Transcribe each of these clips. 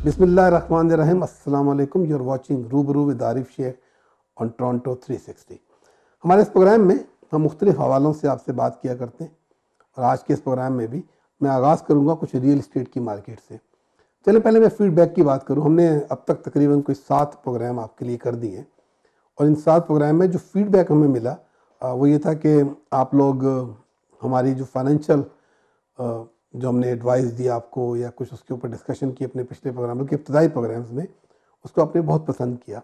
बिस्मिल्लाहिर्रहमानिर्रहीम। अस्सलाम वालेकुम। You are watching Rubaru with Arif Sheikh on Toronto 360। हमारे इस प्रोग्राम में हम मुख्तलिफ हवालों से आपसे बात किया करते हैं और आज के इस प्रोग्राम में भी मैं आगाज़ करूँगा कुछ रियल इस्टेट की मार्केट से। चलिए पहले मैं फीडबैक की बात करूँ। हमने अब तक तकरीबन कोई 7 प्रोग्राम आपके लिए कर दिए और इन 7 प्रोग्राम में जो फीडबैक हमें मिला वो ये था कि आप लोग हमारी जो फाइनेंशियल जो हमने एडवाइस दी आपको या कुछ उसके ऊपर डिस्कशन की अपने पिछले प्रोग्रामों के इब्तदाई प्रोग्राम्स में, उसको आपने बहुत पसंद किया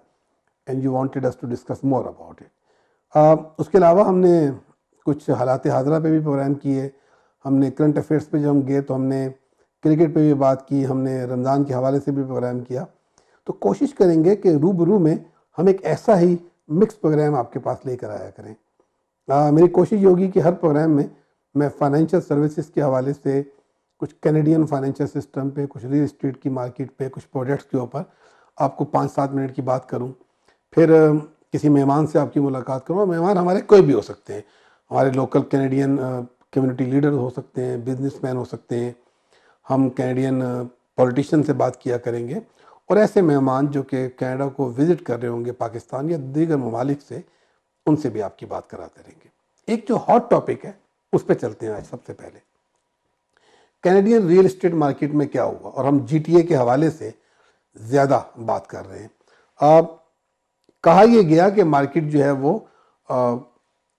and you wanted us to discuss more about it. उसके अलावा हमने कुछ हालात हाज़रा पे भी प्रोग्राम किए। हमने करंट अफेयर्स पे जब हम गए तो हमने क्रिकेट पे भी बात की, हमने रमज़ान के हवाले से भी प्रोग्राम किया। तो कोशिश करेंगे कि रूबरू में हम एक ऐसा ही मिक्स प्रोग्राम आपके पास लेकर आया करें। मेरी कोशिश ये होगी कि हर प्रोग्राम में मैं फाइनेंशियल सर्विसेज के हवाले से कुछ कैनेडियन फाइनेंशियल सिस्टम पे, कुछ रियल इस्टेट की मार्केट पे, कुछ प्रोजेक्ट्स के ऊपर आपको 5-7 मिनट की बात करूं। फिर किसी मेहमान से आपकी मुलाकात करूँ। मेहमान हमारे कोई भी हो सकते हैं, हमारे लोकल कैनेडियन कम्युनिटी लीडर हो सकते हैं, बिजनेसमैन हो सकते हैं। हम कैनेडियन पॉलिटिशियन से बात किया करेंगे और ऐसे मेहमान जो कि कनाडा को विज़िट कर रहे होंगे पाकिस्तान या दीगर ममालिक से, उनसे भी आपकी बात कराते रहेंगे। एक जो हॉट टॉपिक है उस पर चलते हैं आज। सबसे पहले कैनेडियन रियल एस्टेट मार्केट में क्या हुआ, और हम जीटीए के हवाले से ज़्यादा बात कर रहे हैं। कहा यह गया कि मार्केट जो है वो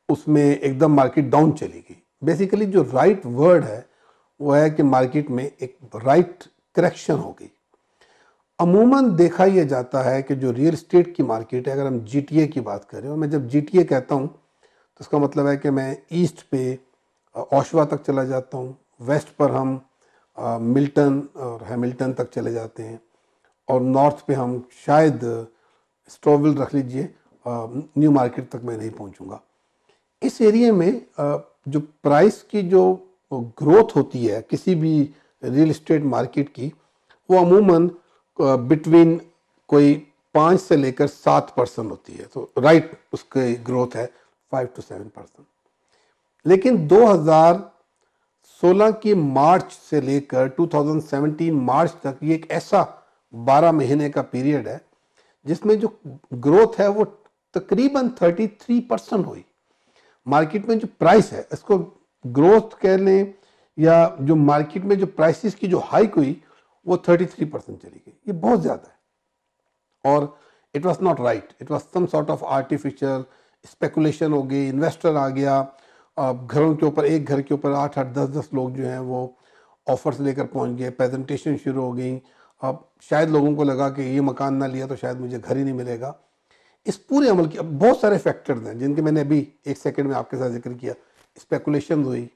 उसमें एकदम मार्केट डाउन चली गई। बेसिकली जो राइट वर्ड है वो है कि मार्केट में एक राइट करेक्शन हो गई। अमूमन देखा यह जाता है कि जो रियल एस्टेट की मार्केट है, अगर हम जीटीए की बात करें, और मैं जब जीटीए कहता हूँ तो उसका मतलब है कि मैं ईस्ट पे ओशवा तक चला जाता हूँ, वेस्ट पर हम मिल्टन और हैमिल्टन तक चले जाते हैं, और नॉर्थ पे हम शायद स्टोविल रख लीजिए, न्यू मार्केट तक मैं नहीं पहुँचूँगा। इस एरिया में जो प्राइस की जो ग्रोथ होती है किसी भी रियल एस्टेट मार्केट की, वो अमूमन बिटवीन कोई 5 से लेकर 7% होती है। तो राइट उसकी ग्रोथ है 5 to 7%। लेकिन 2016 की मार्च से लेकर 2017 मार्च तक ये एक ऐसा 12 महीने का पीरियड है जिसमें जो ग्रोथ है वो तकरीबन 33% हुई। मार्केट में जो प्राइस है, इसको ग्रोथ कह लें या जो मार्केट में जो प्राइसेस की जो हाइक हुई वो 33% चली गई। ये बहुत ज़्यादा है और it was not right. It was some sort of artificial speculation हो गई। इन्वेस्टर आ गया, घरों के ऊपर, एक घर के ऊपर 8-8, 10-10 लोग जो हैं वो ऑफर्स लेकर पहुंच गए, प्रेजेंटेशन शुरू हो गई। अब शायद लोगों को लगा कि ये मकान ना लिया तो शायद मुझे घर ही नहीं मिलेगा। इस पूरे अमल की अब बहुत सारे फैक्टर्स हैं जिनके मैंने अभी एक सेकंड में आपके साथ जिक्र किया। स्पेकुलेशन हुई,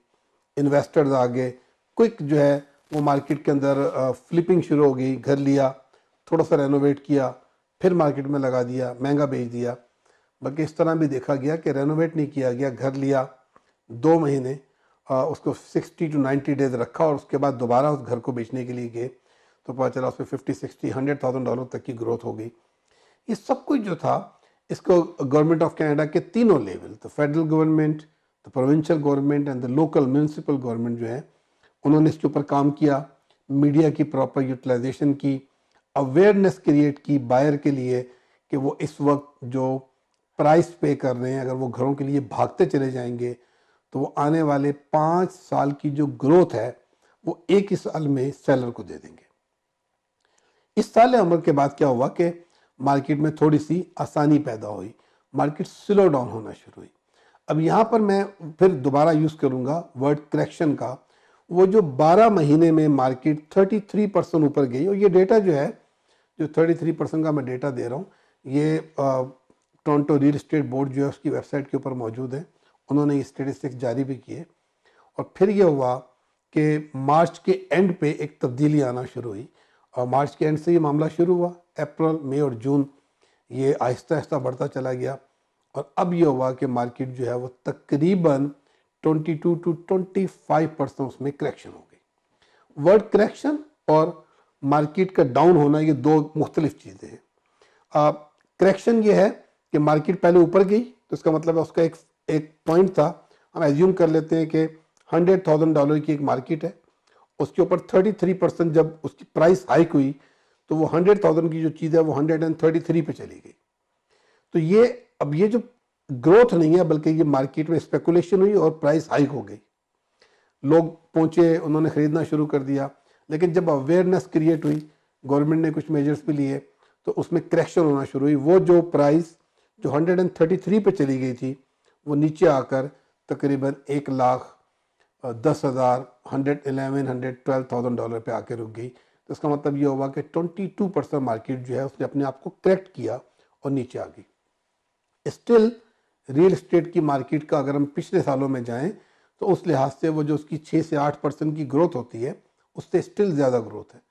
इन्वेस्टर्स आ गए, क्विक जो है वो मार्केट के अंदर फ्लिपिंग शुरू हो गई। घर लिया, थोड़ा सा रेनोवेट किया, फिर मार्केट में लगा दिया, महंगा बेच दिया। बल्कि इस तरह भी देखा गया कि रेनोवेट नहीं किया गया, घर लिया, 2 महीने उसको 60 to 90 डेज रखा और उसके बाद दोबारा उस घर को बेचने के लिए गए तो पता चला उसमें $50,000-$100,000 तक की ग्रोथ हो गई। ये सब कुछ जो था, इसको गवर्नमेंट ऑफ कनाडा के तीनों लेवल, तो federal government, the provincial government and the local municipal government जो है, उन्होंने इसके ऊपर काम किया। मीडिया की प्रॉपर यूटिलाइजेशन की, अवेयरनेस क्रिएट की बायर के लिए कि वो इस वक्त जो प्राइस पे कर रहे हैं, अगर वो घरों के लिए भागते चले जाएंगे तो वो आने वाले 5 साल की जो ग्रोथ है वो एक ही साल में सेलर को दे देंगे। इस साल अमर के बाद क्या हुआ कि मार्केट में थोड़ी सी आसानी पैदा हुई, मार्केट स्लो डाउन होना शुरू हुई। अब यहाँ पर मैं फिर दोबारा यूज़ करूँगा वर्ड करेक्शन का। वो जो 12 महीने में मार्केट 33% ऊपर गई, और ये डेटा जो है, जो 33% का मैं डेटा दे रहा हूँ, ये टोरंटो रियल एस्टेट बोर्ड जो है उसकी वेबसाइट के ऊपर मौजूद है। उन्होंने ये स्टेटिस्टिक्स जारी भी किए। और फिर ये हुआ कि मार्च के एंड पे एक तब्दीली आना शुरू हुई, और मार्च के एंड से ये मामला शुरू हुआ। अप्रैल, मई और जून ये आहिस्ता आहिस्ता बढ़ता चला गया, और अब ये हुआ कि मार्केट जो है वो तकरीबन 22 to 25% उसमें करेक्शन हो गई। वर्ड करेक्शन और मार्केट का डाउन होना ये दो मुख्तलिफ चीज़ें हैं। करेक्शन ये है कि मार्केट पहले ऊपर गई तो इसका मतलब है उसका एक पॉइंट था। हम एज्यूम कर लेते हैं कि $100,000 की एक मार्केट है, उसके ऊपर 33% जब उसकी प्राइस हाइक हुई तो वो 100,000 की जो चीज़ है वो 133 पे चली गई। तो ये अब ये जो ग्रोथ नहीं है बल्कि ये मार्केट में स्पेकुलेशन हुई और प्राइस हाइक हो गई। लोग पहुंचे, उन्होंने खरीदना शुरू कर दिया, लेकिन जब अवेयरनेस क्रिएट हुई, गवर्नमेंट ने कुछ मेजर्स भी लिए, तो उसमें करेक्शन होना शुरू हुई। वो जो प्राइस जो 133 पे चली गई थी वो नीचे आकर तकरीबन 1,10,000 $112,000 पे आके रुक गई। तो इसका मतलब ये हुआ कि 22% मार्केट जो है उसने अपने आप को करेक्ट किया और नीचे आ गई। स्टिल रियल एस्टेट की मार्केट का अगर हम पिछले सालों में जाएं तो उस लिहाज से वो जो उसकी 6 से 8% की ग्रोथ होती है उससे स्टिल ज़्यादा ग्रोथ है।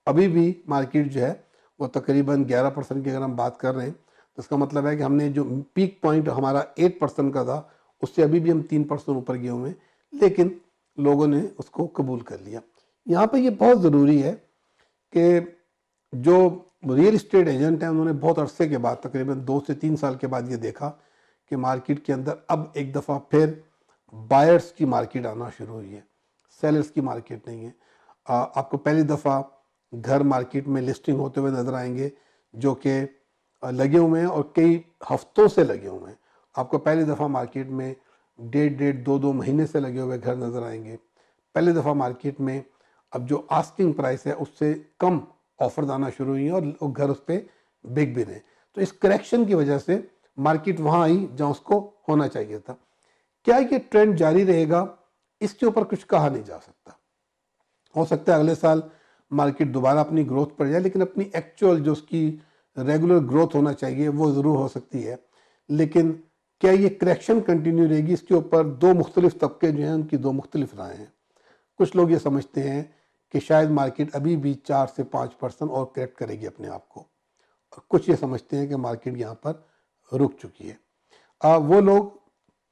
अभी भी मार्केट जो है वो तकरीबन 11% की अगर हम बात कर रहे हैं तो इसका मतलब है कि हमने जो पीक पॉइंट हमारा 8% का था उससे अभी भी हम 3% ऊपर गए हुए हैं, लेकिन लोगों ने उसको कबूल कर लिया। यहाँ पर ये बहुत ज़रूरी है कि जो रियल इस्टेट एजेंट हैं उन्होंने बहुत अरसे के बाद तकरीबन 2 से 3 साल के बाद ये देखा कि मार्केट के अंदर अब एक दफ़ा फिर बायर्स की मार्केट आना शुरू हुई है, सेलर्स की मार्केट नहीं है। आपको पहली दफ़ा घर मार्केट में लिस्टिंग होते हुए नज़र आएंगे जो कि लगे हुए हैं और कई हफ्तों से लगे हुए हैं। आपको पहली दफ़ा मार्केट में 1.5 महीने से लगे हुए घर नज़र आएंगे। पहली दफ़ा मार्केट में अब जो आस्किंग प्राइस है उससे कम ऑफर आना शुरू हुई हैं और घर उस पर बिक भी रहे। तो इस करेक्शन की वजह से मार्केट वहाँ आई जहाँ उसको होना चाहिए था। क्या ये ट्रेंड जारी रहेगा, इसके ऊपर कुछ कहा नहीं जा सकता। हो सकता है अगले साल मार्केट दोबारा अपनी ग्रोथ पर जाए, लेकिन अपनी एक्चुअल जो उसकी रेगुलर ग्रोथ होना चाहिए वो ज़रूर हो सकती है। लेकिन क्या ये करेक्शन कंटिन्यू रहेगी, इसके ऊपर दो मुख्तलिफ तबके जो हैं उनकी दो मुख्तलिफ राय हैं। कुछ लोग ये समझते हैं कि शायद मार्केट अभी भी 4 से 5% और करेक्ट करेगी अपने आप को, और कुछ ये समझते हैं कि मार्केट यहाँ पर रुक चुकी है। वो लोग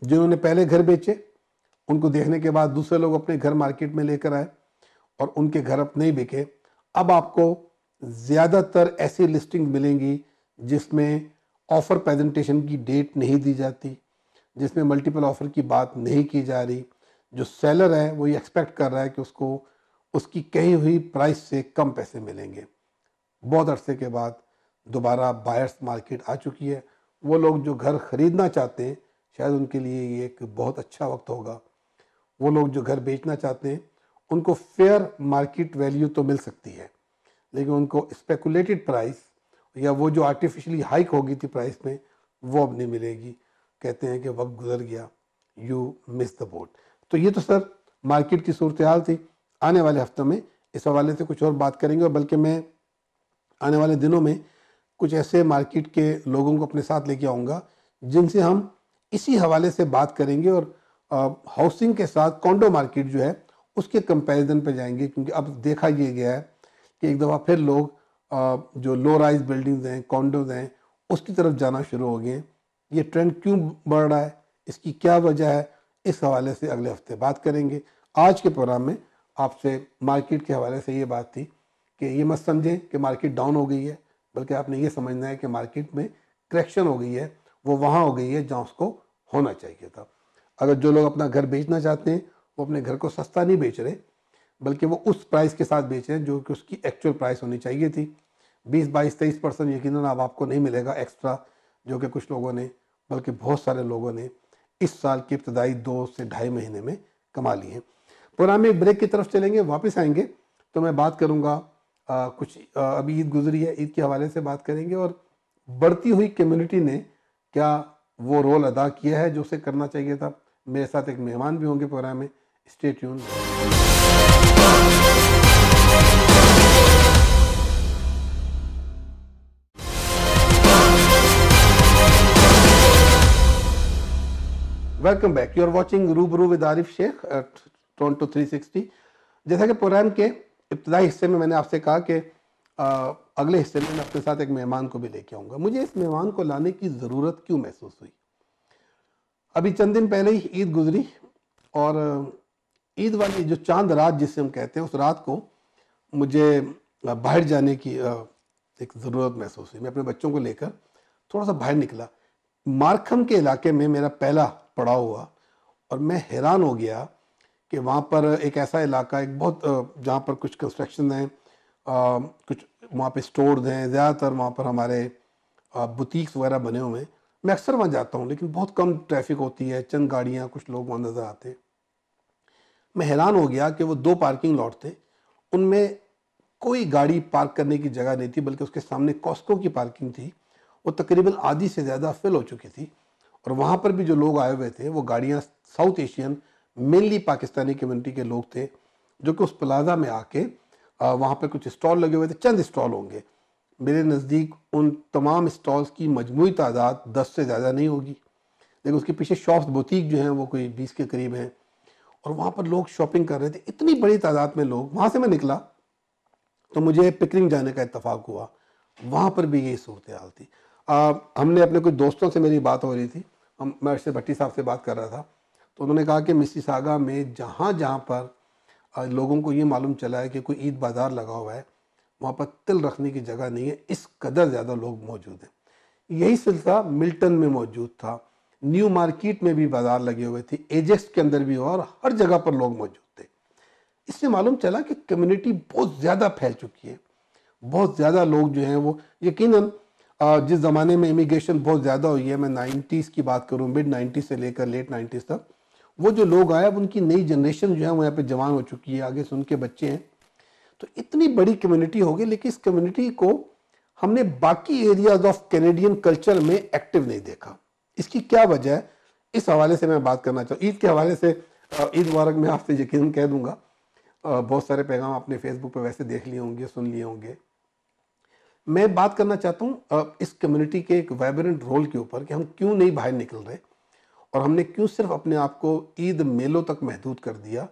जिन्होंने पहले घर बेचे उनको देखने के बाद दूसरे लोग अपने घर मार्केट में लेकर आए और उनके घर अब नहीं बिके। अब आपको ज़्यादातर ऐसी लिस्टिंग मिलेंगी जिसमें ऑफ़र प्रेजेंटेशन की डेट नहीं दी जाती, जिसमें मल्टीपल ऑफ़र की बात नहीं की जा रही। जो सेलर है वो ये एक्सपेक्ट कर रहा है कि उसको उसकी कही हुई प्राइस से कम पैसे मिलेंगे। बहुत अरसे के बाद दोबारा बायर्स मार्केट आ चुकी है। वो लोग जो घर ख़रीदना चाहते हैं शायद उनके लिए ये एक बहुत अच्छा वक्त होगा। वो लोग जो घर बेचना चाहते हैं उनको फेयर मार्केट वैल्यू तो मिल सकती है, लेकिन उनको स्पेकुलेटेड प्राइस या वो जो आर्टिफिशियली हाइक हो गई थी प्राइस में वो अब नहीं मिलेगी। कहते हैं कि वक्त गुजर गया, यू मिस द बोट। तो ये तो सर मार्केट की सूरत हाल थी। आने वाले हफ्तों में इस हवाले से कुछ और बात करेंगे, और बल्कि मैं आने वाले दिनों में कुछ ऐसे मार्केट के लोगों को अपने साथ लेके आऊँगा जिनसे हम इसी हवाले से बात करेंगे, और हाउसिंग के साथ कॉन्डो मार्केट जो है उसके कंपैरिजन पे जाएंगे। क्योंकि अब देखा ये गया है कि एक दफ़ा फिर लोग जो लो राइज बिल्डिंग्स हैं, कॉन्डोज हैं, उसकी तरफ जाना शुरू हो गए। ये ट्रेंड क्यों बढ़ रहा है, इसकी क्या वजह है, इस हवाले से अगले हफ्ते बात करेंगे। आज के प्रोग्राम में आपसे मार्केट के हवाले से ये बात थी कि ये मत समझें कि मार्केट डाउन हो गई है, बल्कि आपने ये समझना है कि मार्केट में करेक्शन हो गई है, वो वहाँ हो गई है जहाँ उसको होना चाहिए था। अगर जो लोग अपना घर बेचना चाहते हैं वो अपने घर को सस्ता नहीं बेच रहे, बल्कि वो उस प्राइस के साथ बेच रहे हैं जो कि उसकी एक्चुअल प्राइस होनी चाहिए थी। 20-22-23% यकीनन अब आपको नहीं मिलेगा एक्स्ट्रा, जो कि कुछ लोगों ने, बल्कि बहुत सारे लोगों ने इस साल के इब्तदाई 2 से ढाई महीने में कमा लिए हैं। प्रोग्राम में एक ब्रेक की तरफ चलेंगे, वापस आएंगे तो मैं बात करूंगा कुछ अभी ईद गुजरी है, ईद के हवाले से बात करेंगे, और बढ़ती हुई कम्युनिटी ने क्या वो रोल अदा किया है जो उसे करना चाहिए था। मेरे साथ एक मेहमान भी होंगे प्रोग्राम में, stay tuned. Welcome back, you are watching Rubaru with Arif Sheikh at Toronto 360। जैसा कि प्रोग्राम के इब्तदाई हिस्से में मैंने आपसे कहा कि अगले हिस्से में मैं अपने साथ एक मेहमान को भी लेके आऊँगा। मुझे इस मेहमान को लाने की ज़रूरत क्यों महसूस हुई? अभी चंद दिन पहले ही ईद गुजरी, और ईद वाली जो चांद रात जिसे हम कहते हैं उस रात को मुझे बाहर जाने की एक ज़रूरत महसूस हुई। मैं अपने बच्चों को लेकर थोड़ा सा बाहर निकला। मार्खम के इलाके में मेरा पहला पड़ाव हुआ, और मैं हैरान हो गया कि वहाँ पर एक ऐसा इलाका, एक बहुत जहाँ पर कुछ कंस्ट्रक्शन हैं, कुछ वहाँ पे स्टोर्स हैं, ज़्यादातर वहाँ पर हमारे बुटीक्स वगैरह बने हुए हैं। मैं अक्सर वहाँ जाता हूँ, लेकिन बहुत कम ट्रैफिक होती है, चंद गाड़ियाँ, कुछ लोग वहाँ नज़र आते हैं। मैं हैरान हो गया कि वो 2 पार्किंग लॉट थे, उनमें कोई गाड़ी पार्क करने की जगह नहीं थी, बल्कि उसके सामने कॉस्को की पार्किंग थी, वो तकरीबन आधी से ज़्यादा फिल हो चुकी थी। और वहाँ पर भी जो लोग आए हुए थे वो गाड़ियाँ south Asian, mainly Pakistani community के लोग थे, जो कि उस प्लाजा में आके वहाँ पर कुछ स्टॉल लगे हुए थे, चंद स्टॉल होंगे, मेरे नज़दीक उन तमाम स्टॉल्स की मजमूई तादाद 10 से ज़्यादा नहीं होगी। लेकिन उसके पीछे शॉप्स, बुटीक जो हैं वो कोई 20 के करीब हैं, और वहाँ पर लोग शॉपिंग कर रहे थे, इतनी बड़ी तादाद में लोग। वहाँ से मैं निकला तो मुझे पिकनिक जाने का इत्तेफाक हुआ, वहाँ पर भी यही सूरत हाल थी। हमने अपने कुछ दोस्तों से, मेरी बात हो रही थी, मैं अरशद भट्टी साहब से बात कर रहा था, तो उन्होंने कहा कि मिसिसागा में जहाँ जहाँ पर लोगों को ये मालूम चला है कि कोई ईद बाज़ार लगा हुआ है, वहाँ पर तिल रखने की जगह नहीं है, इस कदर ज़्यादा लोग मौजूद हैं। यही सिलसिला मिल्टन में मौजूद था, न्यू मार्केट में भी बाज़ार लगे हुए थे, एजेक्स के अंदर भी हुआ, और हर जगह पर लोग मौजूद थे। इससे मालूम चला कि कम्युनिटी बहुत ज़्यादा फैल चुकी है, बहुत ज़्यादा लोग जो हैं वो यकीनन जिस ज़माने में इमिग्रेशन बहुत ज़्यादा हुई है, मैं 90s की बात करूँ, मिड 90s से लेकर लेट 90s तक, वो जो लोग आए, अब उनकी नई जनरेशन जो है वो यहाँ पे जवान हो चुकी है, आगे से उनके बच्चे हैं, तो इतनी बड़ी कम्युनिटी हो गई। लेकिन इस कम्युनिटी को हमने बाकी एरियाज ऑफ कैनेडियन कल्चर में एक्टिव नहीं देखा। इसकी क्या वजह है, इस हवाले से मैं बात करना चाहूँ। ईद के हवाले से, ईद मुबारक मैं आपसे यकीनन कह दूंगा, बहुत सारे पैगाम आपने फेसबुक पे वैसे देख लिए होंगे, सुन लिए होंगे। मैं बात करना चाहता हूँ इस कम्युनिटी के एक वाइब्रेंट रोल के ऊपर, कि हम क्यों नहीं बाहर निकल रहे, और हमने क्यों सिर्फ अपने आप को ईद मेलों तक महदूद कर दिया,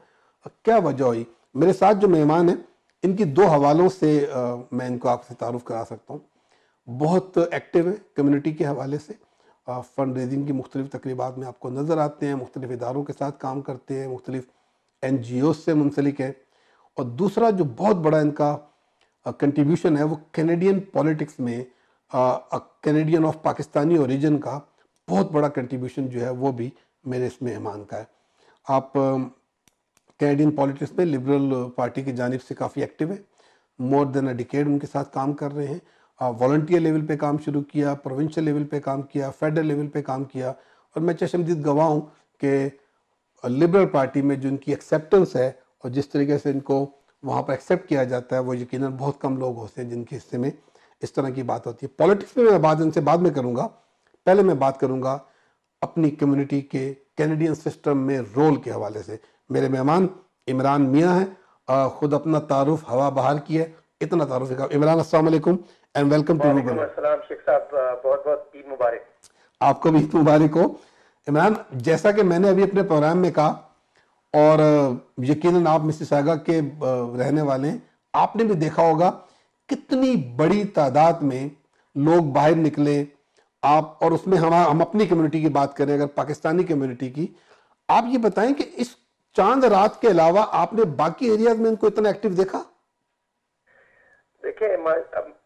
क्या वजह हुई। मेरे साथ जो मेहमान हैं, इनकी 2 हवालों से मैं इनको आपसे तारुफ करा सकता हूँ। बहुत एक्टिव है कम्युनिटी के हवाले से, फ़ंड रेजिंग की मुख्तलिफ तकरीबात में आपको नज़र आते हैं, मुख्तलिफ इदारों के साथ काम करते हैं, मुख्तलिफ NGOs से मुंसलिक है। और दूसरा जो बहुत बड़ा इनका कंट्रीब्यूशन है, वो कैनेडियन पॉलिटिक्स में कैनेडियन ऑफ पाकिस्तानी ओरिजिन का बहुत बड़ा कंट्रीब्यूशन जो है वो भी मेरे इस मेहमान का है। आप कैनेडियन पॉलिटिक्स में लिबरल पार्टी की जानिब से काफ़ी एक्टिव है, मोर देन अ डिकेड उनके साथ काम कर रहे हैं। वॉलंटियर लेवल पे काम शुरू किया, प्रोविंशियल लेवल पे काम किया, फेडरल लेवल पे काम किया, और मैं चशमदीद गवाह हूँ कि लिबरल पार्टी में जो इनकी एक्सेप्टेंस है और जिस तरीके से इनको वहाँ पर एक्सेप्ट किया जाता है, वो यकीनन बहुत कम लोग होते हैं जिनके हिस्से में इस तरह की बात होती है। पॉलिटिक्स में मैं बात इनसे बाद में करूँगा, पहले मैं बात करूँगा अपनी कम्युनिटी के कैनेडियन सिस्टम में रोल के हवाले से। मेरे मेहमान इमरान मियाँ हैं, खुद अपना तारुफ हवा बहार की है, इतना तारुफ है। इमरान, अस्सलाम वालेकुम एंड वेलकम टू रूबल। अस्सलाम शेख साहब, बहुत बहुत ईद मुबारक। आपको भी ईद मुबारक हो। इमरान, जैसा कि मैंने अभी अपने प्रोग्राम में कहा, और यकीनन आप मिसिसागा के रहने वाले हैं, आपने भी देखा होगा कितनी बड़ी तादाद में लोग बाहर निकले। आप, और उसमें हम अपनी कम्युनिटी की बात करें, अगर पाकिस्तानी कम्युनिटी की, आप ये बताएं कि इस चांद रात के अलावा आपने बाकी एरियाज में इनको इतना एक्टिव देखा? देखिए,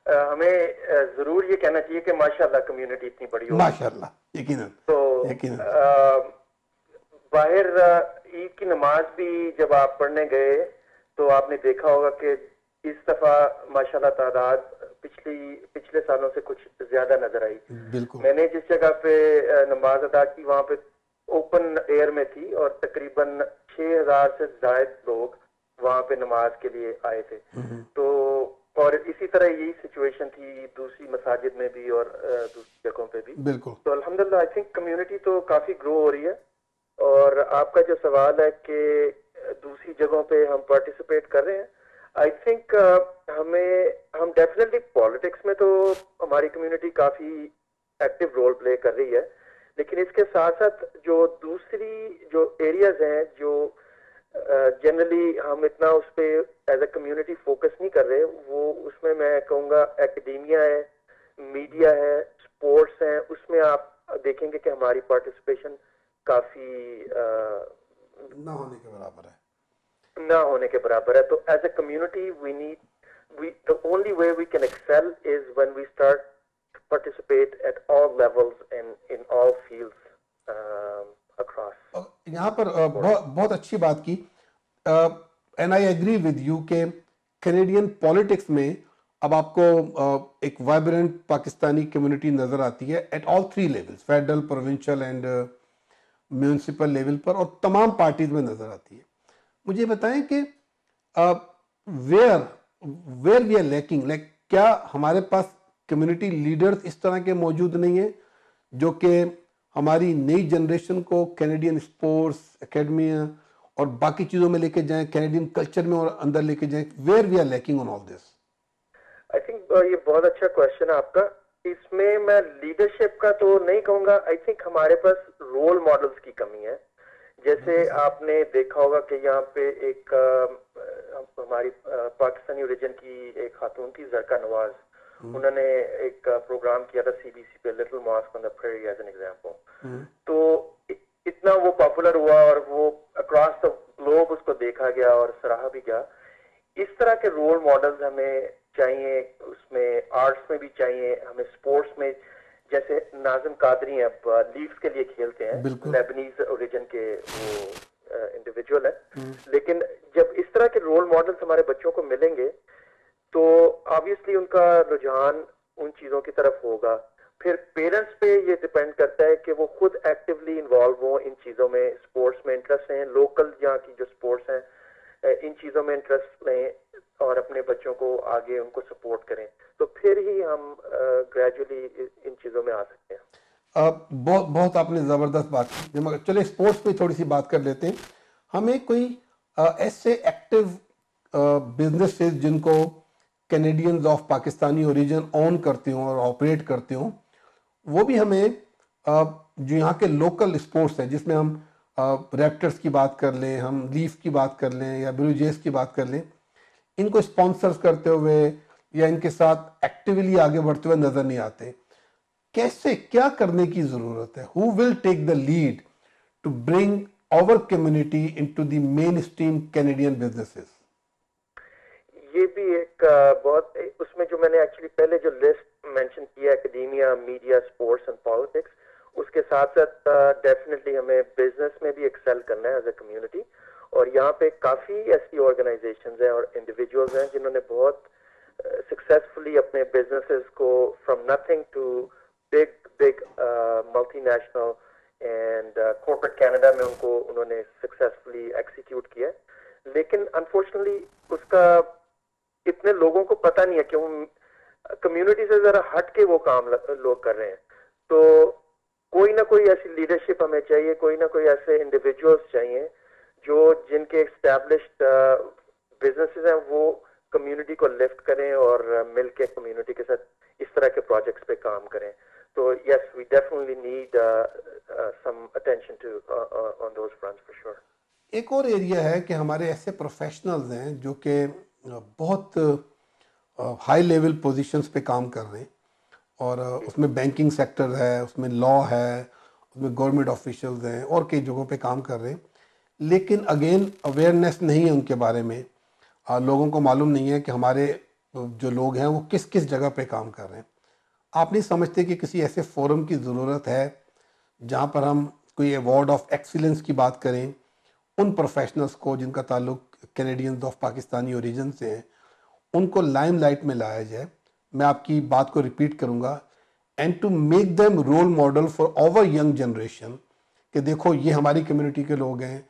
हमें जरूर ये कहना चाहिए कि माशाल्लाह कम्युनिटी इतनी बड़ी हो। माशाल्लाह, यकीनन तो यकीनन। बाहर ईद की नमाज भी जब आप पढ़ने गए तो आपने देखा होगा कि इस दफा माशाल्लाह तादाद पिछले सालों से कुछ ज्यादा नजर आई। बिल्कुल। मैंने जिस जगह पे नमाज अदा की वहां पे ओपन एयर में थी, और तकरीबन 6000 से ज्यादा लोग वहां पे नमाज के लिए आए थे। तो और इसी तरह यही सिचुएशन थी दूसरी मसाजिद में भी और दूसरी जगहों पे भी। बिल्कुल। तो अल्हम्दुलिल्लाह आई थिंक कम्युनिटी तो काफी ग्रो हो रही है। और आपका जो सवाल है कि दूसरी जगहों पे हम पार्टिसिपेट कर रहे हैं, आई थिंक हम डेफिनेटली पॉलिटिक्स में तो हमारी कम्युनिटी काफी एक्टिव रोल प्ले कर रही है, लेकिन इसके साथ साथ जो दूसरी जो एरियाज हैं जो जनरली हम इतना उस पर एज ए कम्युनिटी फोकस नहीं कर रहे, वो उसमें मैं कहूँगा एकेडेमिया है, मीडिया है, स्पोर्ट्स है, उसमें आप देखेंगे कि हमारी पार्टिसिपेशन काफी ना होने के बराबर है। ना होने के बराबर है। तो as a community the only way we can excel is when we start to participate at all levels and in all fields across। यहाँ पर बहुत अच्छी बात की, and I agree with you के कैनेडियन पॉलिटिक्स में अब आपको एक वाइब्रेंट पाकिस्तानी कम्युनिटी नज़र आती है at all three levels, federal, provincial and municipal level पर, और तमाम पार्टीज में नज़र आती है। मुझे बताएं कि where where we are lacking, like क्या हमारे पास कम्युनिटी लीडर्स इस तरह के मौजूद नहीं है जो कि हमारी नई जनरेशन को कैनेडियन स्पोर्ट्स एकेडमी और बाकी चीज़ों में लेके जाएं, कैनेडियन कल्चर में और अंदर लेके जाएं? Where we are lacking on all this? I think ये बहुत अच्छा क्वेश्चन है आपका। इसमें मैं लीडरशिप का तो नहीं कहूंगा, आई थिंक हमारे पास रोल मॉडल्स की कमी है। जैसे आपने देखा होगा कि यहाँ पे एक हमारी पाकिस्तानी ओरिजिन की एक खातून थी, जरका नवाज, उन्होंने एक प्रोग्राम किया था सीबीसी पे, Little Mosque on the Prairie as an example. तो इतना वो पॉपुलर हुआ और वो अक्रॉस द ग्लोब उसको देखा गया और सराहा भी गया। इस तरह के रोल मॉडल्स हमें चाहिए, उसमें आर्ट्स में भी चाहिए, हमें स्पोर्ट्स में। जैसे नाजिम कादरी हैं, लीड्स के लिए खेलते हैं, लेबनीज ओरिजिन के वो इंडिविजुअल है। लेकिन जब इस तरह के रोल मॉडल्स हमारे बच्चों को मिलेंगे तो ऑब्वियसली उनका रुझान उन चीजों की तरफ होगा। फिर पेरेंट्स पे ये डिपेंड करता है कि वो खुद एक्टिवली इन्वॉल्व हो इन चीजों में, स्पोर्ट्स में इंटरेस्ट हैं, लोकल यहाँ की जो स्पोर्ट्स हैं इन चीजों में इंटरेस्ट लें और अपने बच्चों को आगे उनको सपोर्ट करें, तो फिर ही हम ग्रेजुअली इन चीजों में आ सकते हैं। बहुत बहुत आपने जबरदस्त बात की, मगर चले स्पोर्ट्स पे थोड़ी सी बात कर लेते हैं। हमें कोई ऐसे एक्टिव बिजनेसेस जिनको Canadians of Pakistani origin own करते हो और ऑपरेट करते हो, वो भी हमें जो यहाँ के लोकल स्पोर्ट्स हैं, जिसमें हम रैप्टर्स की बात कर लें, हम लीफ की बात कर लें या ब्लू जेज की बात कर लें, इनको स्पॉन्सर्स करते हुए या इनके साथ एक्टिवली आगे बढ़ते हुए नजर नहीं आते। कैसे, क्या करने की जरूरत है? Who will take the lead to bring our community into the mainstream Canadian businesses? ये भी एक बहुत, उसमें जो मैंने एक्चुअली पहले जो लिस्ट मेंशन किया, academia, media, sports and politics, उसके साथ साथ डेफिनेटली हमें बिजनेस में भी एक्सेल करना है एज अ कम्युनिटी। और यहाँ पे काफी ऐसी ऑर्गेनाइजेशंस हैं और इंडिविजुअल्स हैं जिन्होंने बहुत सक्सेसफुली अपने बिजनेसेस को from nothing to big big multinational and corporate Canada में उनको उन्होंने सक्सेसफुली एक्सिक्यूट किया। लेकिन अनफॉर्चुनेटली उसका इतने लोगों को पता नहीं है, क्यों कम्युनिटी से जरा हट के वो काम लोग कर रहे हैं। तो कोई ना कोई ऐसी लीडरशिप हमें चाहिए, कोई ना कोई ऐसे इंडिविजुअल्स चाहिए जो जिनके एस्टैब्लिश्ड बिजनेसेस हैं वो कम्युनिटी को लिफ्ट करें और मिलके कम्युनिटी के साथ इस तरह के प्रोजेक्ट्स पे काम करें। तो yes, we definitely need some attention to on those fronts for sure. एक और एरिया है कि हमारे ऐसे प्रोफेशनल्स हैं जो कि बहुत हाई लेवल पोजीशंस पे काम कर रहे हैं, और उसमें बैंकिंग सेक्टर है, उसमें लॉ है, उसमें गवर्नमेंट ऑफिशियल्स हैं और कई जगहों पे काम कर रहे हैं। लेकिन अगेन अवेयरनेस नहीं है उनके बारे में। लोगों को मालूम नहीं है कि हमारे जो लोग हैं वो किस किस जगह पे काम कर रहे हैं। आप नहीं समझते कि किसी ऐसे फोरम की ज़रूरत है जहाँ पर हम कोई अवार्ड ऑफ एक्सीलेंस की बात करें उन प्रोफेशनल्स को जिनका ताल्लुक कैनेडियंस ऑफ पाकिस्तानी ओरिजिन से हैं, उनको लाइमलाइट में लाया जाए? मैं आपकी बात को रिपीट करूंगा, and to make them role model for our young generation, कि देखो ये हमारी कम्युनिटी के लोग हैं,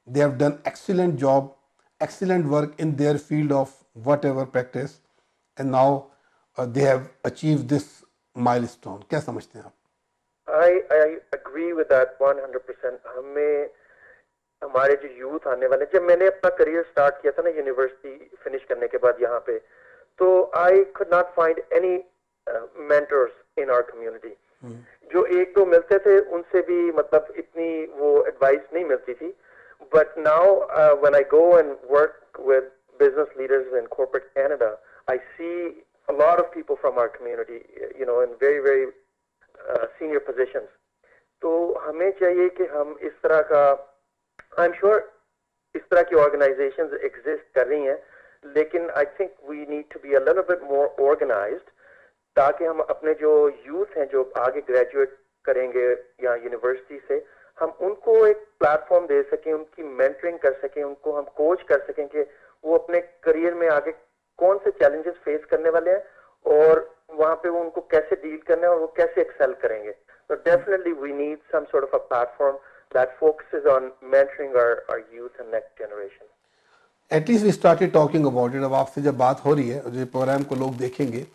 they have done excellent job, excellent work in their field of whatever practice, and now they have achieved this milestone. क्या समझते हैं आप? I agree with that 100%। हमें हमारे जो यूथ आने वाले, जब मैंने अपना करियर स्टार्ट किया था ना यूनिवर्सिटी फिनिश करने के बाद यहाँ पे, तो I could not find any mentors in our community. जो एक दो मिलते थे उनसे भी मतलब इतनी वो एडवाइस नहीं मिलती थी। But now, when I go and work with business leaders in corporate Canada, I see a lot of people from our community, you know, in very, very senior positions. तो हमें चाहिए कि हम इस तरह का, I'm sure इस तरह की organizations exist कर रही हैं, लेकिन I think we need to be a little bit more organized, ताकि हम अपने जो youth हैं जो आगे graduate करेंगे या यूनिवर्सिटी से, हम उनको एक प्लेटफॉर्म दे सकें, उनकी मेंटरिंग कर सकें, उनको हम कोच कर सकें कि वो अपने करियर में आगे कौन से चैलेंजेस फेस करने वाले हैं और वहां पे वो उनको कैसे डील करना है और वो कैसे एक्सेल करेंगे. तो definitely we need some sort of a platform that focuses on mentoring our youth and next generation. At least we started talking about it. अब आपसे जब बात हो रही है और जो प्रोग्राम को लोग देखेंगे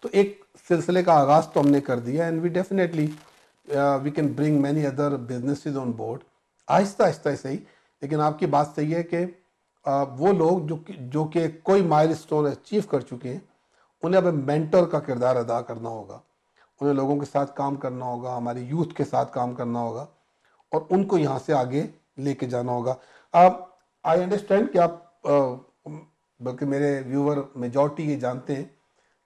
तो एक सिलसिले का आगाज़ तो हमने कर दिया. And we definitely we can bring many other businesses on board. आहिस्ता आहिस्ता सही, लेकिन आपकी बात सही है कि वो लोग जो कि कोई माइलस्टोन अचीव कर चुके हैं, उन्हें अब मेंटर का किरदार अदा करना होगा. उन्हें लोगों के साथ काम करना होगा, हमारे यूथ के साथ काम करना होगा और उनको यहाँ से आगे लेके जाना होगा. आप आई अंडरस्टैंड कि आप बल्कि मेरे व्यूअर मेजॉरिटी ये जानते हैं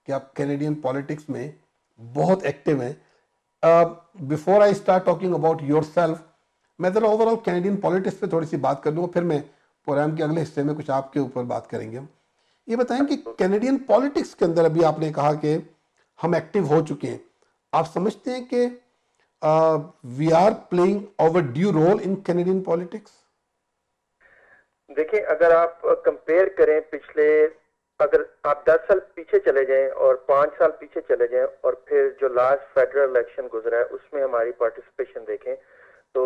कि आप कैनेडियन पॉलिटिक्स में बहुत एक्टिव हैं. Before I start talking about your self, मैं ज़रा ओवरऑल कैनेडियन पॉलिटिक्स पे थोड़ी सी बात कर लूँगा, फिर मैं प्रोग्राम के अगले हिस्से में कुछ आपके ऊपर बात करेंगे. हम ये बताएं कि कैनेडियन पॉलिटिक्स के अंदर अभी आपने कहा कि हम एक्टिव हो चुके हैं. आप समझते हैं कि we are playing our due role in Canadian politics? देखिए, अगर आप कंपेयर करें पिछले, अगर आप 10 साल पीछे चले जाएं और 5 साल पीछे चले जाएं और फिर जो लास्ट फेडरल इलेक्शन गुजरा है उसमें हमारी पार्टिसिपेशन देखें तो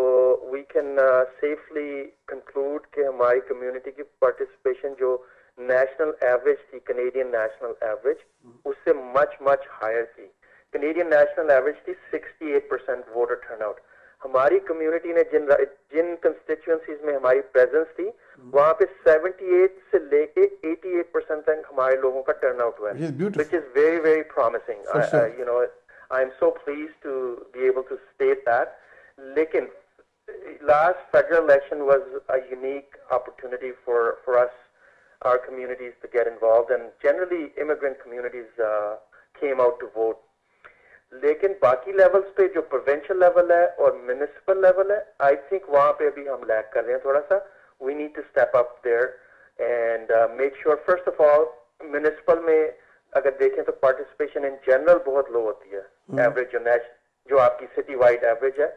वी कैन सेफली कंक्लूड कि हमारी कम्युनिटी की पार्टिसिपेशन जो नेशनल एवरेज थी, कनेडियन नेशनल एवरेज, उससे मच मच हायर थी. कनेडियन नेशनल एवरेज थी 68% वोटर टर्नआउट. हमारी कम्युनिटी ने जिन कंस्टिट्यूएंसीज में हमारी प्रेजेंस थी वहां पे 78 से लेके 88% तक हमारे लोगों का टर्नआउट हुआ है, which is very very promising. You know, I'm so pleased to be able to state that. लेकिन last federal election was a unique opportunity for us, our communities, to get involved, and generally immigrant communities came out to vote. लेकिन बाकी levels पे जो provincial level है और municipal level है, I think वहां पे अभी हम लैग कर रहे हैं थोड़ा सा. We need to step up there and make sure. First of all, municipal में अगर देखें तो पार्टिसिपेशन इन जनरल बहुत लो होती है, एवरेज जो आपकी सिटी वाइड एवरेज है,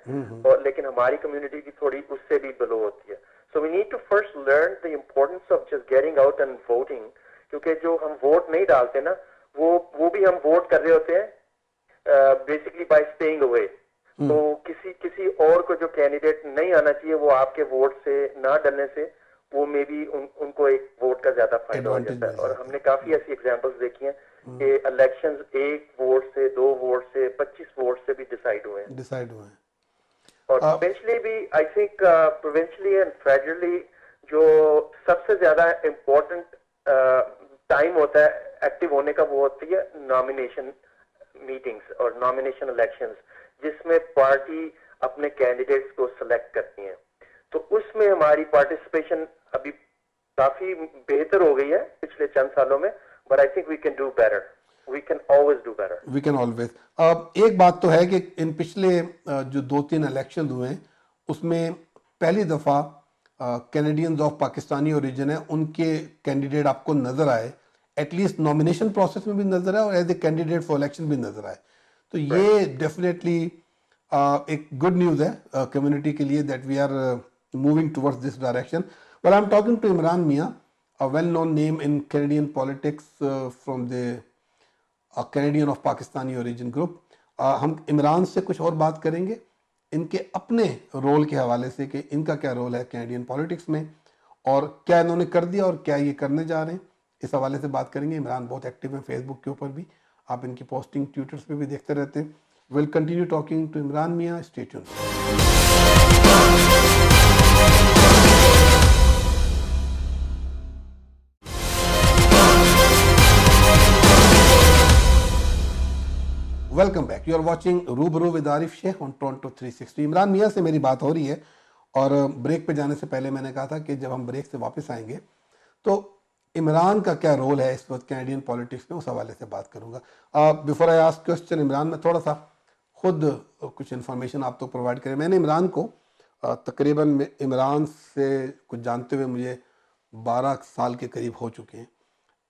और लेकिन हमारी कम्युनिटी की थोड़ी उससे भी बिलो होती है. So we need to first learn the importance of just getting out and voting, क्योंकि जो हम वोट नहीं डालते ना, वो भी हम वोट कर रहे होते हैं बेसिकली बाय स्टेइंग अवे. तो किसी और को जो कैंडिडेट नहीं आना चाहिए, वो आपके वोट से ना डलने से वो मे बी उनको एक वोट का ज्यादा फायदा हो जाता है. और हमने काफी ऐसी एग्जांपल्स देखी हैं कि इलेक्शंस 1 वोट से, 2 वोट से, 25 वोट से भी डिसाइड हुए हैं. और प्रोविंशियली भी आई थिंक प्रोविंशियली एंड फेडरली जो सबसे ज्यादा इम्पोर्टेंट टाइम होता है एक्टिव होने का, वो होती है नॉमिनेशन मीटिंग्स और नॉमिनेशन इलेक्शंस, जिसमें पार्टी अपने कैंडिडेट्स को सिलेक्ट करती हैं. तो उसमें हमारी पार्टिसिपेशन अभी काफी बेहतर हो गई है पिछले चंद सालों में, but I think we can do better. We can always do better. We can always. एक बात तो है कि इन पिछले जो 2-3 इलेक्शन हुए हैं उसमें पहली दफा कैनेडियंस ऑफ पाकिस्तानी ओरिजिन है, उनके कैंडिडेट आपको नजर आए, एटलीस्ट नॉमिनेशन प्रोसेस में भी नजर आए और as a candidate for election भी नजर आए. तो ये डेफिनेटली एक गुड न्यूज़ है कम्युनिटी के लिए, that we are moving towards this direction. Well, I am talking to Imran Mian, a well known name in Canadian politics from the Canadian of Pakistani origin group. हम इमरान से कुछ और बात करेंगे इनके अपने रोल के हवाले से कि इनका क्या रोल है कैनेडियन पॉलिटिक्स में और क्या इन्होंने कर दिया और क्या ये करने जा रहे हैं, इस हवाले से बात करेंगे. इमरान बहुत एक्टिव हैं फेसबुक के ऊपर भी, आप इनकी पोस्टिंग ट्विटर्स पे भी देखते रहते हैं. Will continue talking to Imran Mian. Stay tuned. Welcome back. You are watching Rubaru with Arif Sheikh on Toronto 360. Imran Mian से मेरी बात हो रही है और ब्रेक पे जाने से पहले मैंने कहा था कि जब हम ब्रेक से वापस आएंगे तो इमरान का क्या रोल है इस वक्त कैनेडियन पॉलिटिक्स में, उस हवाले से बात करूंगा. Before I ask question Imran, मैं थोड़ा सा खुद कुछ इन्फॉर्मेशन आप तो प्रोवाइड करें. मैंने इमरान को तकरीबन इमरान से कुछ जानते हुए मुझे 12 साल के करीब हो चुके हैं.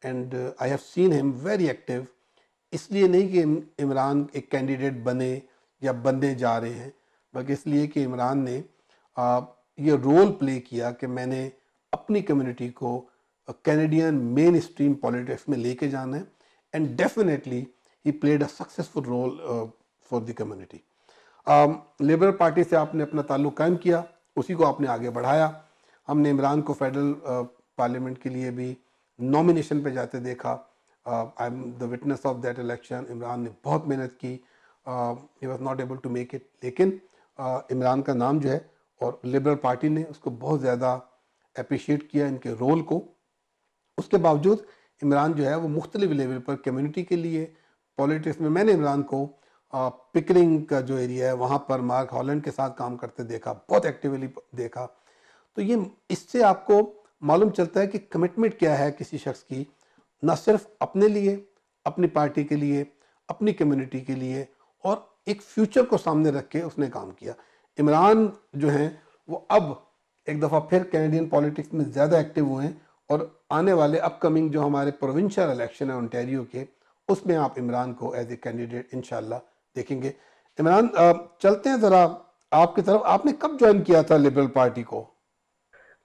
And I have seen him very active. इसलिए नहीं कि इमरान एक कैंडिडेट बने या बनने जा रहे हैं, बल्कि इसलिए कि इमरान ने ये रोल प्ले किया कि मैंने अपनी कम्युनिटी को कैनेडियन मेन स्ट्रीम पॉलिटिक्स में लेके जाना है, and definitely he played a successful role for the community. Liberal Party से आपने अपना ताल्लुक कायम किया, उसी को आपने आगे बढ़ाया। हमने इमरान को फेडरल पार्लियामेंट के लिए भी नॉमिनेशन पे जाते देखा। I am the witness of that election. Imran ने बहुत मेहनत की, he was not able to make it, लेकिन इमरान का नाम जो है, और लिबरल पार्टी ने उसको बहुत ज़्यादा अप्रिशिएट किया, इनके रोल को। उसके बावजूद इमरान जो है वो मुख्तलिफ लेवल पर कम्युनिटी के लिए पॉलिटिक्स में, मैंने इमरान को पिकरिंग का जो एरिया है वहाँ पर मार्क हॉलैंड के साथ काम करते देखा, बहुत एक्टिवली देखा। तो ये इससे आपको मालूम चलता है कि कमिटमेंट क्या है किसी शख्स की, न सिर्फ अपने लिए, अपनी पार्टी के लिए, अपनी कम्युनिटी के लिए, और एक फ्यूचर को सामने रख के उसने काम किया। इमरान जो हैं वो अब एक दफ़ा फिर कैनेडियन पॉलिटिक्स में ज़्यादा एक्टिव हुए हैं, और आने वाले अपकमिंग जो हमारे प्रोविंशियल इलेक्शन है ओंटारियो के, उसमें आप इमरान को एज ए कैंडिडेट इंशाल्लाह देखेंगे। इमरान, चलते हैं ज़रा आपकी तरफ। आपने कब ज्वाइन किया था लिबरल पार्टी को?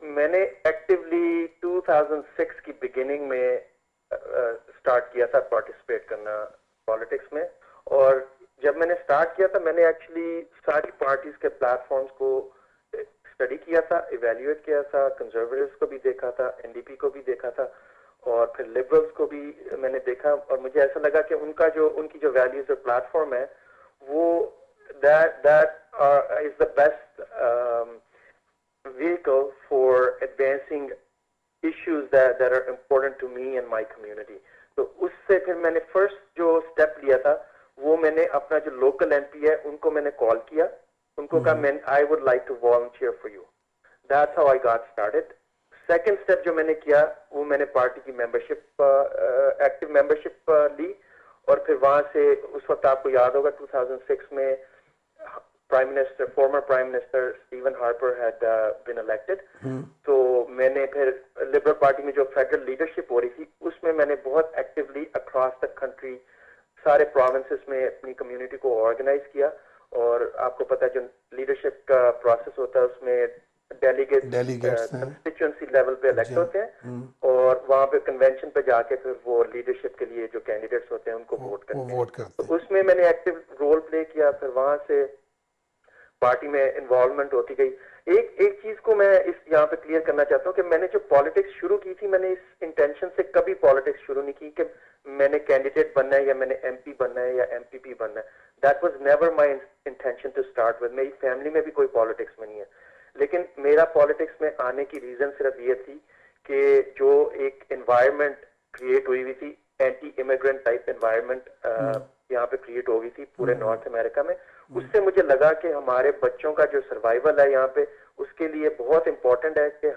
मैंने एक्टिवली 2006 की बिगिनिंग में स्टार्ट किया था पार्टिसिपेट करना पॉलिटिक्स में। और जब मैंने स्टार्ट किया था, मैंने एक्चुअली सारी पार्टीज के प्लेटफॉर्म्स को स्टडी किया था, इवेल्युएट किया था, कंजर्वेटिव्स को भी देखा था, एनडीपी को भी देखा था, और फिर लिबरल्स को भी मैंने देखा। और मुझे ऐसा लगा कि उनकी जो वैल्यूज और प्लेटफॉर्म है वो that is the best vehicle for advancing issues that are important to me and my community. तो उससे फिर मैंने फर्स्ट जो स्टेप लिया था, वो मैंने अपना जो लोकल एमपी है उनको मैंने कॉल किया, उनको कहा मैं I would like to volunteer for you. That's how I got started. Second step जो मैंने किया वो मैंने पार्टी की मेंबरशिप, एक्टिव मेंबरशिप ली। और फिर वहां से उस वक्त आपको याद होगा 2006 में former Prime Minister Stephen Harper had been elected. तो मैंने फिर लिबरल पार्टी में जो फेडरल लीडरशिप हो रही थी उसमें मैंने बहुत एक्टिवली अक्रॉस द कंट्री सारे प्रोविंसेस में अपनी कम्युनिटी को ऑर्गेनाइज किया। और आपको पता है जो लीडरशिप का प्रोसेस होता है उसमें डेलीगेट्स कंस्टिट्यूएंसी लेवल पे इलेक्ट होते हैं, और वहाँ पे कन्वेंशन पे जाके फिर वो लीडरशिप के लिए जो कैंडिडेट्स होते हैं उनको वोट करते हैं। तो उसमें मैंने एक्टिव रोल प्ले किया। फिर वहां से पार्टी में इन्वॉल्वमेंट होती गई। एक चीज को मैं इस यहाँ पे क्लियर करना चाहता हूँ कि मैंने जो पॉलिटिक्स शुरू की थी, मैंने इस इंटेंशन से कभी पॉलिटिक्स शुरू नहीं की कि मैंने कैंडिडेट बनना है या मैंने एमपी बनना है या एमपीपी बनना है। That was never my intention to start with. मेरी फैमिली में भी कोई पॉलिटिक्स में नहीं है, लेकिन मेरा पॉलिटिक्स में आने की रीजन सिर्फ ये थी कि जो एक एनवायरनमेंट क्रिएट हुई थी, एंटी इमिग्रेंट टाइप एनवायरनमेंट यहाँ पे क्रिएट हो गई थी पूरे नॉर्थ अमेरिका में, उससे मुझे लगा कि हमारे बच्चों का जो सर्वाइवल है यहाँ पे, उसके लिए बहुत इंपॉर्टेंट है कि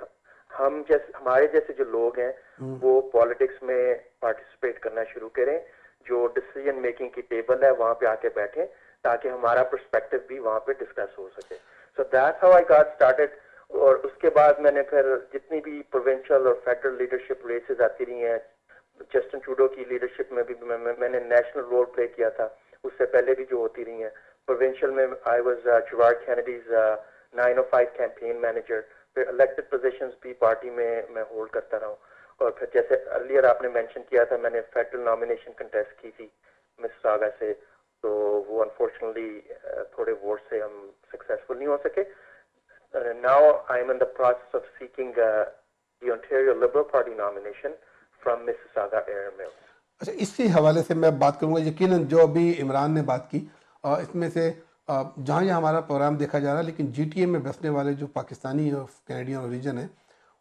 हमारे जैसे जो लोग हैं वो पॉलिटिक्स में पार्टिसिपेट करना शुरू करें, जो डिसीजन मेकिंग की टेबल है वहां पे आके बैठें, ताकि हमारा पर्सपेक्टिव भी वहां पे डिस्कस हो सके। So that's how I got started. और उसके बाद मैंने फिर जितनी भी प्रोविंशियल और फेडरल लीडरशिप रेसेस आती रही हैं, जस्टिन ट्रूडो की लीडरशिप में भी मैंने नेशनल रोल प्ले किया था, उससे पहले भी जो होती रही हैं। प्रोविंशियल में आई वाज जवार्ड कैनेडीज 905 कैंपेन मैनेजर। फिर इलेक्टेड पोजीशंस भी पार्टी में मैं होल्ड करता रहा हूँ। और फिर जैसे अर्लियर आपने मेंशन किया था, मैंने फेडरल नॉमिनेशन कंटेस्ट की थी मिसिसागा से, तो वो अनफॉर्चुनेटली थोड़े वोट से हम सक्सेसफुल नहीं हो सके। Now I am in the process of seeking the Ontario liberal party nomination from Mississauga air mills. अच्छा, इसी हवाले से मैं बात करूंगा। यकीनन जो अभी इमरान ने बात की, इसमें से जहाँ यहाँ हमारा प्रोग्राम देखा जा रहा है, लेकिन जीटीए में बसने वाले जो पाकिस्तानी और कैनेडियन ओरिजिन है,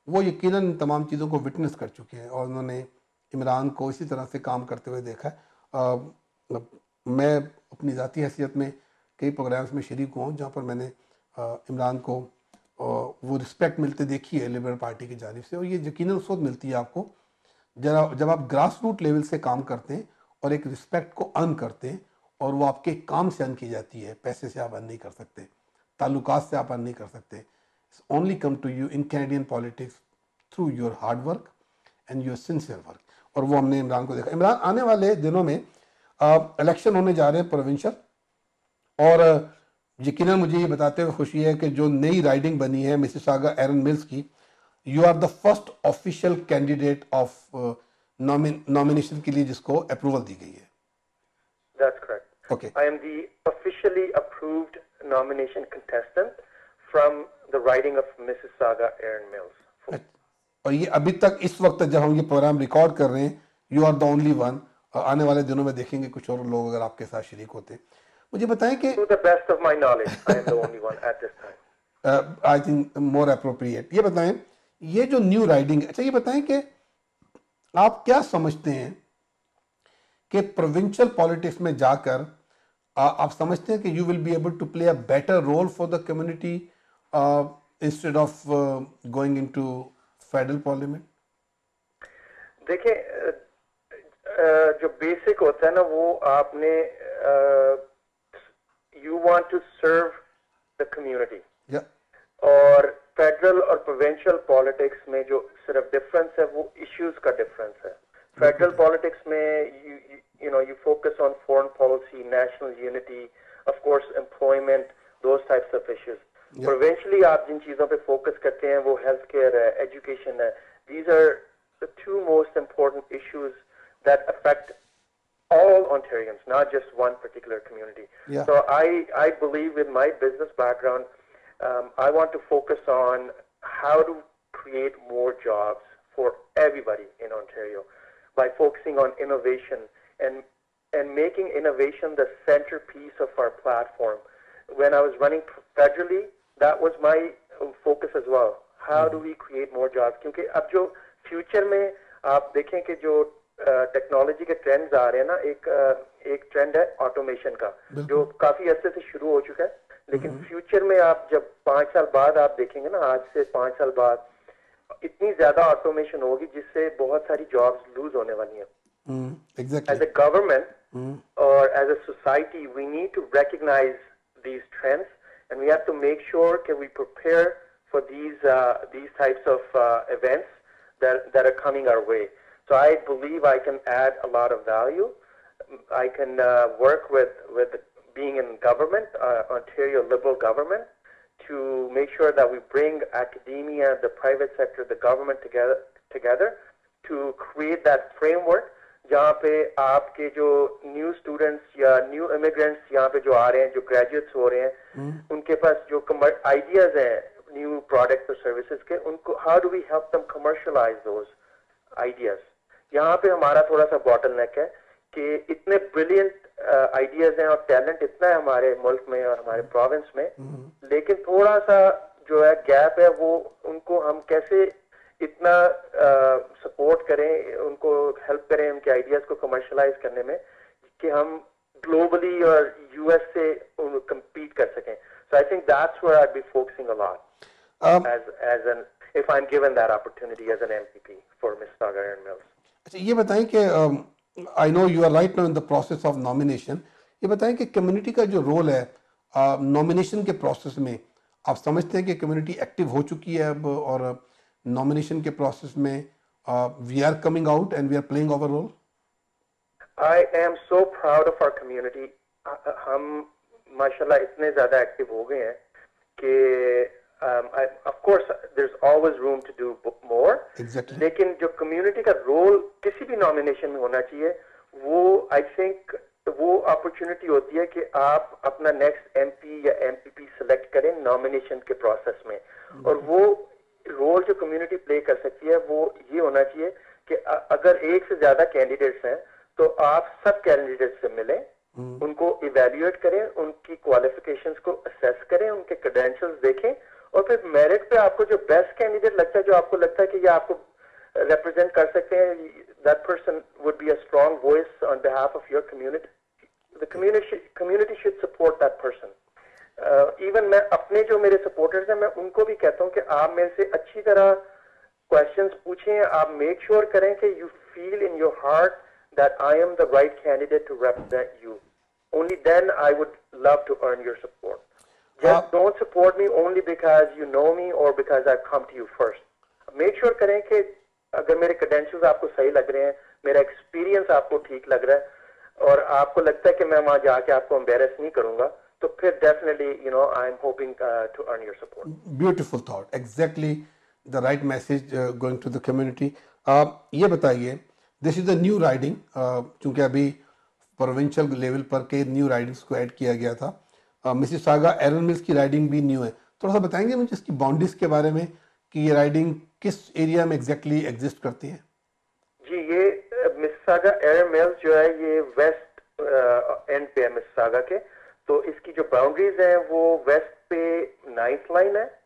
वो यकीनन इन तमाम चीज़ों को विटनेस कर चुके हैं, और उन्होंने इमरान को इसी तरह से काम करते हुए देखा है। मैं अपनी ज़ाती हैसियत में कई प्रोग्राम्स में शरीक हुआ हूँ जहाँ पर मैंने इमरान को वो रिस्पेक्ट मिलते देखी है लिबरल पार्टी की जानिब से, और ये यकीनन उस वक्त मिलती है आपको जब आप ग्रास रूट लेवल से काम करते हैं और एक रिस्पेक्ट को अर्न करते हैं, और वो आपके काम से अर्न की जाती है। पैसे से आप अर्न नहीं कर सकते, ताल्लुकात से आप अर्न नहीं कर सकते। It's only come to you in Canadian politics through your hard work and your sincere work, और वो हमने इमरान को देखा। इमरान, आने वाले दिनों में इलेक्शन होने जा रहे हैं प्रोविंशियल, और यकीनन मुझे ये बताते हुए खुशी है कि जो नई राइडिंग बनी है मिसिसागा एरन मिल्स की, you are the first official candidate of nomination के लिए जिसको अप्रूवल दी गई है. That's correct. Okay. I am the officially approved nomination contestant from the riding of Mississauga Erin Mills. और ये अभी तक इस वक्त जब हम ये प्रोग्राम रिकॉर्ड कर रहे हैं, you are the only one. आने वाले दिनों में देखेंगे कुछ और लोग अगर आपके साथ शरीक होते हैं. मुझे बताएं कि To the best of my knowledge, I am the only one at this time. I think more appropriate. ये बताएं, ये जो न्यू राइडिंग, अच्छा ये बताएं कि आप क्या समझते हैं कि प्रोविंशियल पॉलिटिक्स में जाकर आप समझते हैं कि you will be able to play a better role for the community instead of going into federal parliament? देखिए, जो बेसिक होता है ना, वो आपने you want to serve the community. और फेडरल और प्रोविंशियल पॉलिटिक्स में जो सिर्फ डिफरेंस है वो इश्यूज का डिफरेंस है. फेडरल पॉलिटिक्स में you focus on foreign policy, national unity, of course employment, those types of issues. Provincially आप जिन चीजों पे फोकस करते हैं वो हेल्थ केयर है, एजुकेशन है. These are the two most important issues that affect all Ontarians, not just one particular community. So I believe with my business background, I want to focus on how to create more jobs for everybody in Ontario by focusing on innovation and making innovation the centerpiece of our platform. When I was running federally, that was my focus as well. How do we create more jobs? क्योंकि अब जो future में आप देखें कि जो technology के trends आ रहे हैं ना, एक ट्रेंड है ऑटोमेशन का, जो काफी अर्से से शुरू हो चुका है. लेकिन फ्यूचर में आप जब 5 साल बाद आप देखेंगे ना, आज से 5 साल बाद इतनी ज्यादा ऑटोमेशन होगी जिससे बहुत सारी जॉब्स लूज होने वाली हैं. Exactly. As a government or as a society, we need to recognize these trends, and we have to make sure that we prepare for these types of events that are coming our way. So I believe I can add a lot of value. I can work with being in government, Ontario Liberal government, to make sure that we bring academia, the private sector, the government together to create that framework जहाँ पे आपके जो new students या new immigrants यहाँ पे जो आ रहे हैं, जो ग्रेजुएट्स हो रहे हैं, उनके पास जो आइडियाज हैं न्यू प्रोडक्ट्स और सर्विसेज के, उनको how do we help them commercialize those ideas. यहाँ पे हमारा थोड़ा सा बॉटलनेक है कि इतने ब्रिलियंट आइडियाज हैं और टैलेंट इतना है हमारे मुल्क में और हमारे प्रोविंस में, लेकिन थोड़ा सा जो है गैप है, वो उनको हम कैसे इतना सपोर्ट करें, उनको हेल्प करें उनके आइडियाज को कमर्शलाइज करने में कि हम ग्लोबली और यूएस से compete कर सकें. So I think that's where I'd be focusing a lot if I'm given that opportunity as an MPP for Mississauga Erin Mills. अच्छा ये बताएं कि I know you are right now in the process of nomination. ये बताएं कि community का जो role है नॉमिनेशन के प्रोसेस में, आप समझते हैं कि कम्युनिटी एक्टिव हो चुकी है अब, और नॉमिनेशन के प्रोसेस में we are coming out and we are playing our role? I am so proud of our community. हम माशाल्लाह इतने ज्यादा एक्टिव हो गए हैं कि of course there's always room to do more. Exactly. लेकिन जो कम्युनिटी का रोल किसी भी नॉमिनेशन में होना चाहिए, वो आई थिंक वो अपॉर्चुनिटी होती है कि आप अपना नेक्स्ट एमपी या एमपीपी सेलेक्ट करें नॉमिनेशन के प्रोसेस में. और वो रोल जो कम्युनिटी प्ले कर सकती है वो ये होना चाहिए कि अगर एक से ज्यादा कैंडिडेट्स हैं तो आप सब कैंडिडेट्स से मिलें, उनको इवेल्युएट करें, उनकी क्वालिफिकेशंस को असेस करें, उनके क्रेडेंशियल्स देखें, और फिर मेरिट पे आपको जो बेस्ट कैंडिडेट लगता है, जो आपको लगता है कि ये आपको represent कर सकते हैं, that person would be a strong voice on behalf of your community. The community should support that person. Even मैं अपने जो मेरे supporters हैं, मैं उनको भी कहता हूँ कि आप मेरे से अच्छी तरह questions पूछें, आप make sure करें कि you feel in your heart that I am the right candidate to represent you. Only then I would love to earn your support. Just don't support me only because you know me or because I've come to you first. Make sure करें कि अगर मेरे credentials आपको सही लग रहे हैं, मेरा experience आपको ठीक लग रहा है और आपको लगता है कि मैं वहां जाके आपको embarrass नहीं करूंगा, तो फिर definitely I'm hoping to earn your support. Beautiful thought. Exactly the right message going to the community. ये बताइए, this is the new riding, चूंकि अभी प्रोविंशियल लेवल पर कई न्यू राइडिंग्स को ऐड किया गया था। मिसिसागा एरन मिल्स की राइडिंग भी न्यू है। थोड़ा सा बताएंगे मुझे इसकी बाउंड्रीज के बारे में कि ये राइडिंग किस एरिया में एग्जैक्टली एग्जिस्ट करती है? जी, ये मिसिसागा एरन मिल्स जो है ये वेस्ट एंड पे है मिसिसागा के। तो इसकी जो बाउंड्रीज हैं वो वेस्ट पे 9th लाइन है,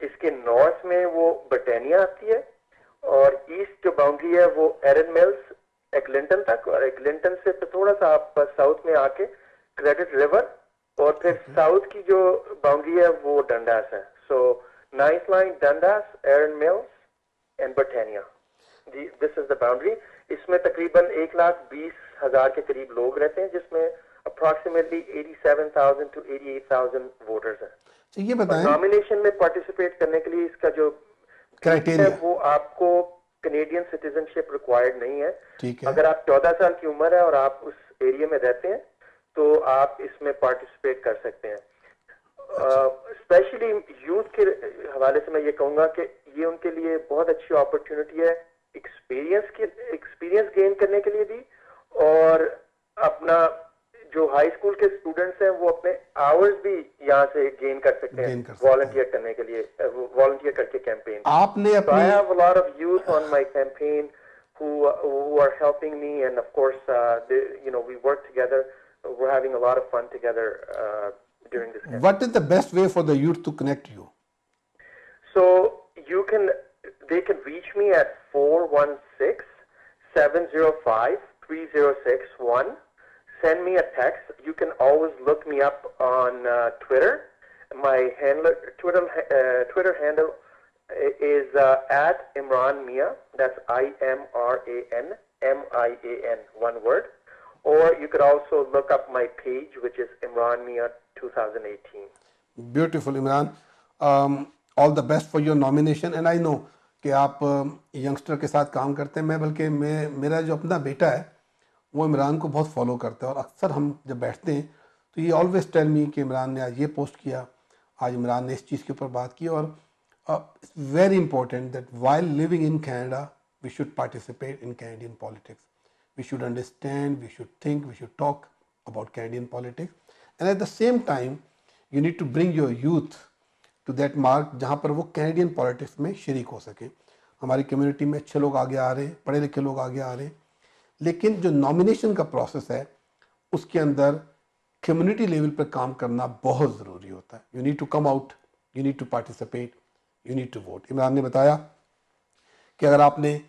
इसके नॉर्थ में वो ब्रिटानिया आती है, और ईस्ट जो बाउंड्री है वो एरन मिल्स एग्लिंटन तक, और एग्लिंटन से फिर थोड़ा सा आप साउथ में आके क्रेडिट रिवर, और फिर साउथ की जो बाउंड्री है वो डंडास है। So 9th line, Dundas, Erin Mills and Britannia, this is the boundary. इसमें तकरीबन 1,20,000 के करीब लोग रहते हैं, जिसमें अप्रॉक्सीमेटली 87,000 to 88,000 वोटर्स हैं। तो ये बताएं, नॉमिनेशन में पार्टिसिपेट करने के लिए इसका जो क्राइटेरिया है वो आपको कैनेडियन सिटीजनशिप रिक्वायर्ड नहीं है। ठीक है। अगर आप 14 साल की उम्र है और आप उस एरिया में रहते हैं तो आप इसमें पार्टिसिपेट कर सकते हैं। स्पेशली यूथ के हवाले से मैं ये कहूंगा कि ये उनके लिए बहुत अच्छी अपॉर्चुनिटी है, एक्सपीरियंस गेन करने के लिए भी, और अपना जो हाई स्कूल के स्टूडेंट्स हैं वो अपने आवर्स भी यहाँ से गेन कर सकते हैं वॉलंटियर करने के लिए, वॉलंटियर करके कैंपेन। आपने अपनी I have a lot of youth on my campaign who are helping me, and of course we work together. We're having a lot of fun together during this campaign. What is the best way for the youth to connect you? So they can reach me at 416-705-3061. Send me a text. You can always look me up on Twitter. My Twitter handle is at Imran Mia. That's IMRAN MIAN, one word. Or you could also look up my page, which is Imran Mia 2018. Beautiful, Imran. All the best for your nomination. And I know कि आप youngster के साथ काम करते हैं। मेरा जो अपना बेटा है वो इमरान को बहुत फॉलो करता है, और अक्सर हम जब बैठते हैं तो ये ऑलवेज टेल मी कि इमरान ने आज ये पोस्ट किया, आज इमरान ने इस चीज़ के ऊपर बात की। और it's very important that while living in Canada we should participate in Canadian politics, we should understand, we should think, we should talk about Canadian politics, and at the same time you need to bring your youth to that mark जहाँ पर वो Canadian politics में शरीक हो सके। हमारी community में अच्छे लोग आगे आ रहे हैं, पढ़े लिखे लोग आगे आ रहे हैं, लेकिन जो नॉमिनेशन का प्रोसेस है उसके अंदर कम्युनिटी लेवल पर काम करना बहुत ज़रूरी होता है। You need to come out, you need to participate, you need to vote. Imran ने बताया कि अगर आपने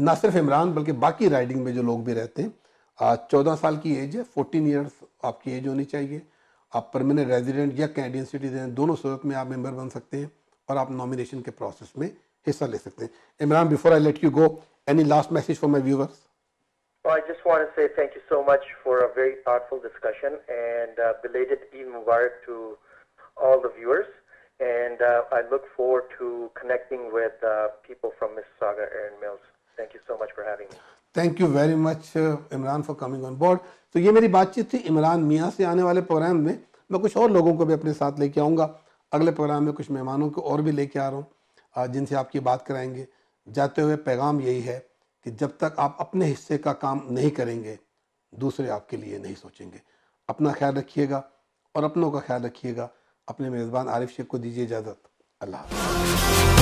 ना सिर्फ इमरान बल्कि बाकी राइडिंग में जो लोग भी रहते हैं, 14 साल की एज है, 14 ईयर्स आपकी एज होनी चाहिए, आप परमानेंट रेजिडेंट या कैनेडियन सिटीजन, दोनों सूरत में आप मेंबर बन सकते हैं और आप नॉमिनेशन के प्रोसेस में हिस्सा ले सकते हैं। Imran, before I let you go, any last message for my viewers? Well, I just want to say thank you so much for a very thoughtful discussion, and belated Eid Mubarak to all the viewers. And I look forward to connecting with people from Mississauga, Erin Mills. Thank you so much for having me. Thank you very much Imran for coming on board. तो ये मेरी बातचीत थी इमरान मियाँ से। आने वाले programme में मैं कुछ और लोगों को भी अपने साथ लेके आऊँगा। अगले प्रोग्राम में कुछ मेहमानों को और भी लेके आ रहा हूँ जिनसे आपकी बात कराएंगे। जाते हुए पैगाम यही है कि जब तक आप अपने हिस्से का काम नहीं करेंगे दूसरे आपके लिए नहीं सोचेंगे। अपना ख्याल रखिएगा और अपनों का ख्याल रखिएगा। अपने मेज़बान आरिफ शेख को दीजिए इजाज़त। अल्लाह हाफ़िज़।